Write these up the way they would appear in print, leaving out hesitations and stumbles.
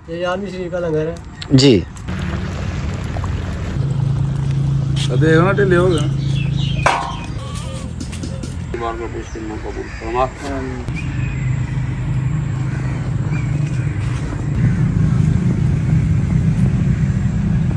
ये आदमी शरीफ का लंगर है जी। देखो ना ढिले हो गए।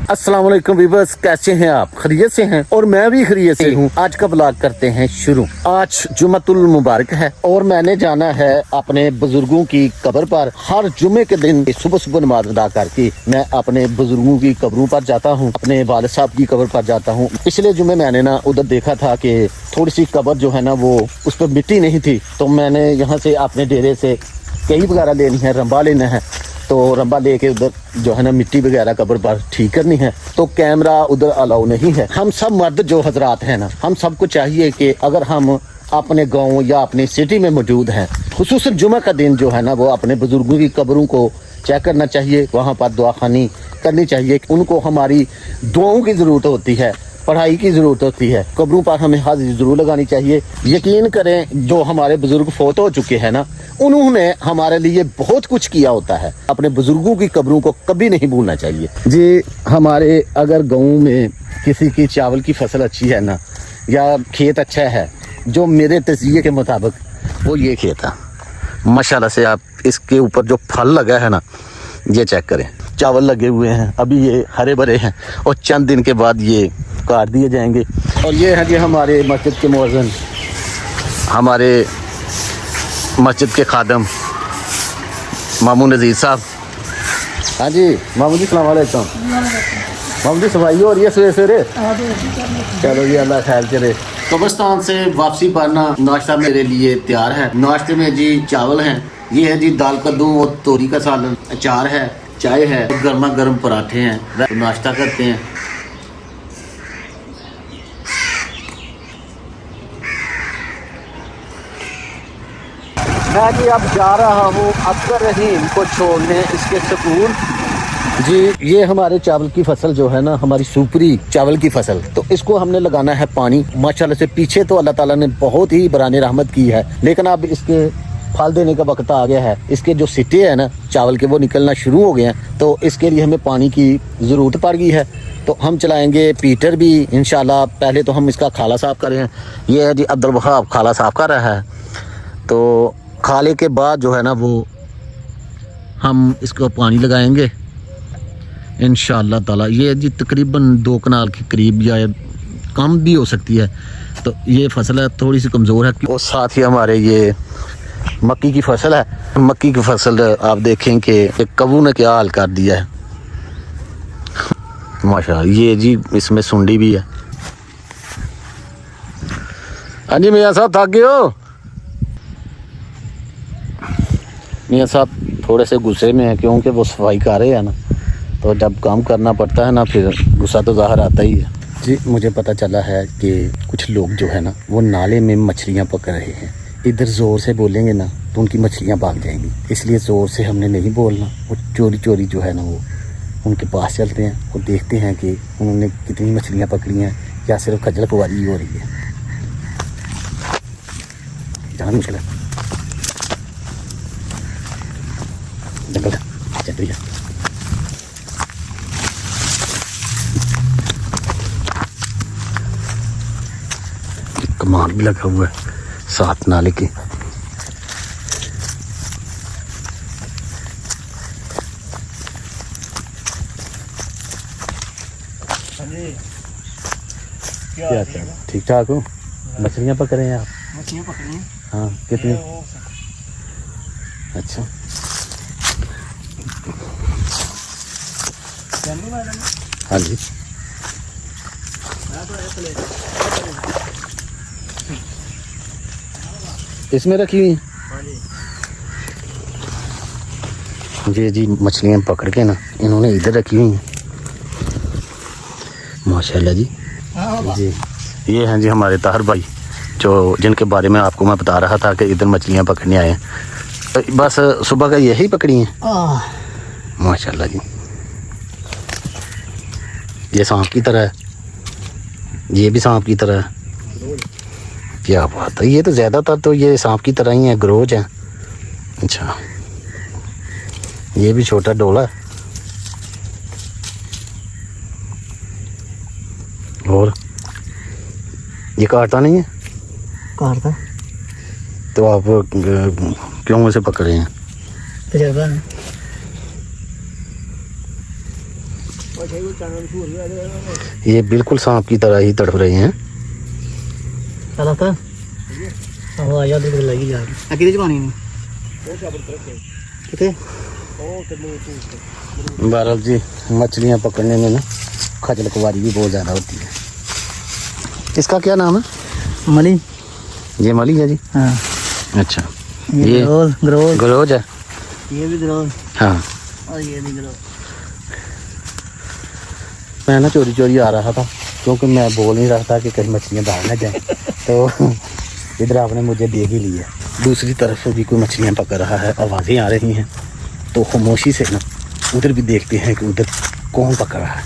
अस्सलाम वालेकुम व्यूअर्स, कैसे हैं आप? खैरियत से हैं? और मैं भी खैरियत से हूँ। आज का ब्लॉग करते हैं शुरू। आज जुम्मतुल मुबारक है और मैंने जाना है अपने बुजुर्गों की कब्र पर। हर जुम्मे के दिन सुबह सुबह नमाज अदा करके मैं अपने बुजुर्गों की कब्रों पर जाता हूँ, अपने वालिद साहब की कब्र पर जाता हूँ। पिछले जुम्मे मैंने ना उधर देखा था कि थोड़ी सी कब्र जो है ना वो उस पर मिट्टी नहीं थी, तो मैंने यहाँ से अपने डेरे से कई वगैरह लेनी है, रंबा लेना है, तो रंबा लेके उधर जो है ना मिट्टी वगैरह कब्र पर ठीक करनी है। तो कैमरा उधर अलाउ नहीं है। हम सब मर्द जो हजरात हैं ना, हम सबको चाहिए कि अगर हम अपने गांव या अपनी सिटी में मौजूद हैं, खुसूसन जुमा का दिन जो है ना वो अपने बुजुर्गों की कब्रों को चेक करना चाहिए, वहाँ पर दुआखानी करनी चाहिए। उनको हमारी दुआओं की ज़रूरत होती है, पढ़ाई की ज़रूरत होती है। कब्रों पर हमें हाजिरी ज़रूर लगानी चाहिए। यकीन करें, जो हमारे बुजुर्ग फोत हो चुके हैं ना, उन्होंने हमारे लिए बहुत कुछ किया होता है। अपने बुजुर्गों की कब्रों को कभी नहीं भूलना चाहिए जी। हमारे अगर गाँव में किसी की चावल की फसल अच्छी है ना, या खेत अच्छा है, जो मेरे तज़किये के मुताबिक वो ये खेत है माशाल्लाह से। आप इसके ऊपर जो फल लगा है ना, ये चेक करें, चावल लगे हुए हैं, अभी ये हरे भरे हैं और चंद दिन के बाद ये काट दिए जाएंगे। और ये है जी हमारे मस्जिद के मुअज्जिन, हमारे मस्जिद के खादम मामू नज़ीर साहब। हाँ जी मामू जी, सलाम वालेकुम। मामू जी सफाई हो रही है सवेरे सवेरे? चलो जी, अल्लाह खैर करे। कब्रिस्तान से वापसी पर ना नाश्ता मेरे लिए तैयार है। नाश्ते में जी चावल हैं, ये है जी दाल कद्दू और तोरी का सालन, अचार है, चाय है, गर्मा गर्म पराठे हैं। तो नाश्ता करते हैं। मैं जी अब जा रहा हूँ अब्दुल रहीम को छोड़ने इसके सुकून। जी ये हमारे चावल की फसल जो है ना, हमारी सुपरी चावल की फसल, तो इसको हमने लगाना है पानी। माशाल्लाह से पीछे तो अल्लाह ताला ने बहुत ही बराने रहमत की है, लेकिन अब इसके फल देने का वक्त आ गया है। इसके जो सिट्टे हैं ना चावल के, वो निकलना शुरू हो गए हैं, तो इसके लिए हमें पानी की ज़रूरत पड़ गई है। तो हम चलाएंगे पीटर भी इंशाल्लाह। पहले तो हम इसका खाला साफ करें। ये है जी अब्दुल वहाब खाला साफ कर रहा है, तो खाले के बाद जो है ना वो हम इसको पानी लगाएंगे इंशाअल्लाह ताला। ये जी तकरीबन 2 कनाल के करीब या कम भी हो सकती है। तो ये फसल है थोड़ी सी कमज़ोर है। और साथ ही हमारे ये मक्की की फसल है। मक्की की फसल आप देखें कि कब्बू ने क्या हाल कर दिया है माशाल्लाह। ये जी इसमें सुंडी भी है। हाँ जी मियाँ साहब, थक गए हो? मियाँ साहब थोड़े से गुस्से में है, क्योंकि वो सफाई कर रहे हैं ना, तो जब काम करना पड़ता है ना फिर गुस्सा तो ज़ाहिर आता ही है जी। मुझे पता चला है कि कुछ लोग जो है ना वो नाले में मछलियाँ पकड़ रहे हैं। इधर ज़ोर से बोलेंगे ना तो उनकी मछलियाँ भाग जाएंगी, इसलिए ज़ोर से हमने नहीं बोलना। वो चोरी चोरी जो है ना वो उनके पास चलते हैं और देखते हैं कि उन्होंने कितनी मछलियाँ पकड़ी हैं या सिर्फ खजल खुआरी हो रही है। जाना मुश्किल है, जंगल चल रही है। कमान भी लगा हुआ है साथ नाले के। क्या ठीक ठाक हो? मछलियाँ पकड़ रहे हैं आप? मछलियाँ पकड़ी हैं। हाँ कितनी? अच्छा हाँ जी। इसमें रखी हुई जी जी मछलियाँ पकड़ के ना इन्होंने इधर रखी हुई हैं माशाल्लाह जी। जी ये हैं जी हमारे ताहर भाई, जो जिनके बारे में आपको मैं बता रहा था कि इधर मछलियाँ पकड़ने आए हैं। तो बस सुबह का यही पकड़ी हैं माशाल्लाह जी। ये सांप की तरह है, ये भी सांप की तरह है। क्या बात है, ये तो ज़्यादातर तो ये सांप की तरह ही है, ग्रोज है। अच्छा ये भी छोटा डोला है। और ये काटता नहीं है? काटता तो आप क्यों उसे पकड़े हैं? तजर्बा है। ये बिल्कुल सांप की तरह ही तड़प रहे हैं। चला था आवाज आती तो लगी जा रही अकेले पानी नहीं कितने बहरहाल जी मछलियाँ पकड़ने में ना खजल खुआरी भी बहुत ज़्यादा होती है। इसका क्या नाम है? मली। ये मली है जी। हाँ अच्छा ये ग्रोल गलोज है। ये भी ग्रोल हाँ और ये भी ग्रोल। मैं ना चोरी चोरी आ रहा था क्योंकि मैं बोल नहीं रहा था कि कहीं मछलियाँ बाहर ना जाएं। तो इधर आपने मुझे देख ही लिया। दूसरी तरफ से भी कोई मछलियाँ पकड़ रहा है, आवाज़ें आ रही हैं, तो खामोशी से ना उधर भी देखते हैं कि उधर कौन पकड़ रहा है।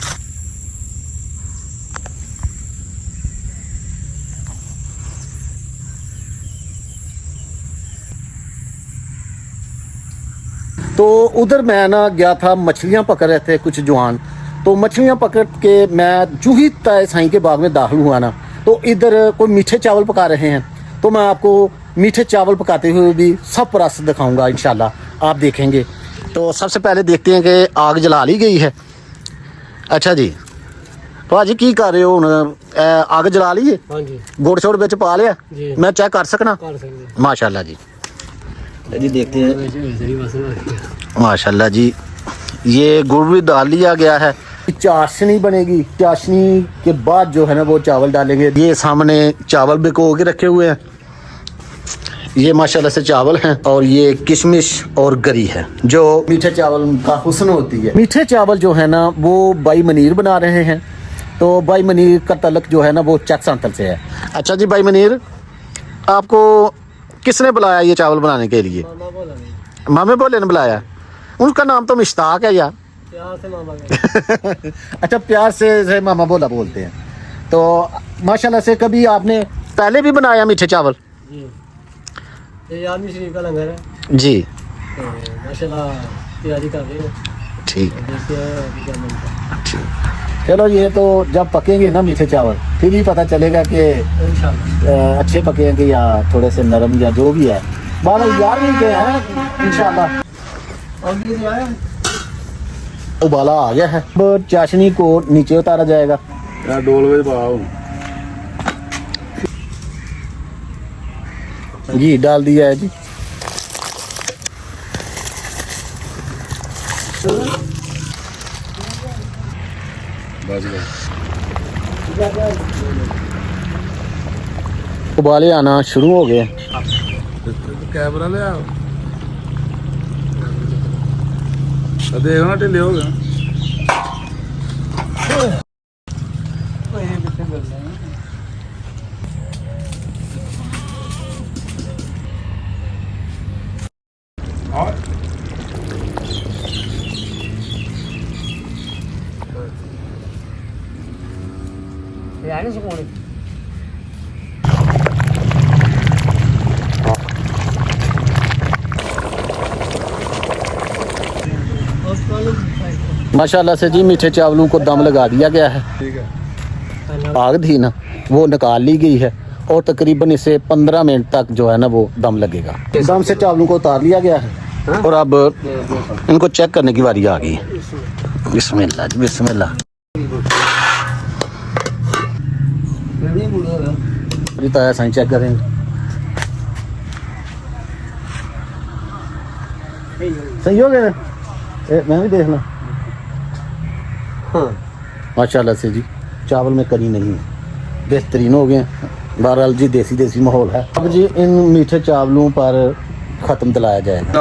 तो उधर मैं ना गया था, मछलियाँ पकड़ रहे थे कुछ जवान। तो मछलियाँ पकड़ के मैं जूं ही ताए साईं के बाग में दाखिल हुआ ना, तो इधर कोई मीठे चावल पका रहे हैं। तो मैं आपको मीठे चावल पकाते हुए भी सब प्रयास दिखाऊंगा इंशाल्लाह, आप देखेंगे। तो सबसे पहले देखते हैं कि आग जला ली गई है। अच्छा जी भाजी की कर रहे हो हुण? आग जला ली है? हाँ जी गुड़ छोड़ बिच पा लिया? जी। मैं चेक कर सकना? कर सकते माशाल्लाह जी। जी देखते हैं। हैं। माशाल्लाह जी ये गुड़ भी डाल लिया गया है। चाशनी बनेगी, चाशनी के बाद जो है ना वो चावल डालेंगे। ये सामने चावल भिगो के रखे हुए हैं। ये माशाल्लाह से चावल हैं और ये किशमिश और गरी है जो मीठे चावल का हुस्न होती है। मीठे चावल जो है ना वो भाई मनीर बना रहे हैं। तो भाई मनीर का तलक जो है ना वो चक सांतल से है। अच्छा जी भाई मनीर, आपको किसने बुलाया ये चावल बनाने के लिए? मामा बोला नहीं, मामे बोले ने बुलाया? उनका नाम तो मुश्ताक है यार। प्यार से मामा गए। अच्छा प्यार से मामा बोला बोलते हैं। तो माशाल्लाह से कभी आपने पहले भी बनाया मीठे चावल? जी ये आदमी शरीफ का लंगर है। जी तो माशाल्लाह तैयारी कर रहे हैं, ठीक देखते हैं अभी क्या बनता ठीक। चलो ये तो जब पकेंगे ना मीठे चावल फिर ही पता चलेगा कि है इंशाल्लाह। अच्छे पकेंगे या थोड़े से नरम या जो भी है। 12-11 के हैं इंशाल्लाह। और ये जो है उबाला आ गया है, अब चाशनी को नीचे उतारा जाएगा। यार डोल में पाओ। जी डाल दिया है जी। बस गए। उबाले आना शुरू हो गए। कैमरा ले आओ। देखो ना ढिले हो गए। ये आने से कौन माशाल्लाह से जी मीठे चावलों को दम लगा दिया गया है। ठीक है। आग थी ना वो निकाल ली गई है और तकरीबन इसे 15 मिनट तक जो है ना वो दम लगेगा। दम से चावलों को उतार लिया गया है और अब इनको चेक करने की बारी आ गई है। बिस्मिल्लाह जी बिस्मिल्लाह। तो ऐसा ही चेक करेंगे। सही हो गया? मैं भी देखना। हाँ माशाल्लाह से जी चावल में करी नहीं है, बेहतरीन हो गए। बहरहाल जी देसी माहौल है। अब जी इन मीठे चावलों पर ख़त्म दिलाया जाएगा।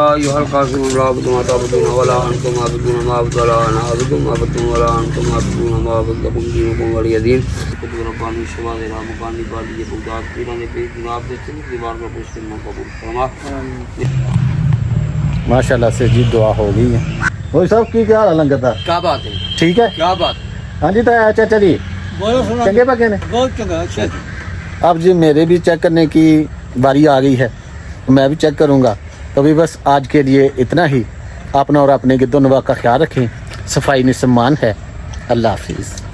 माशाल्लाह से जी दुआ हो गई है। वही सब की क्या हाल है लंगर था? क्या बात है, ठीक है। क्या बात। हाँ जी तो चाचा जी बोलो सुना चंगे पके ने? बहुत चंगा। अच्छा अब जी मेरे भी चेक करने की बारी आ गई है, मैं भी चेक करूँगा। तो भी बस आज के लिए इतना ही। अपना और अपने गिद्दो नवा का ख्याल रखें। सफाई निस्मान है। अल्लाह हाफिज़।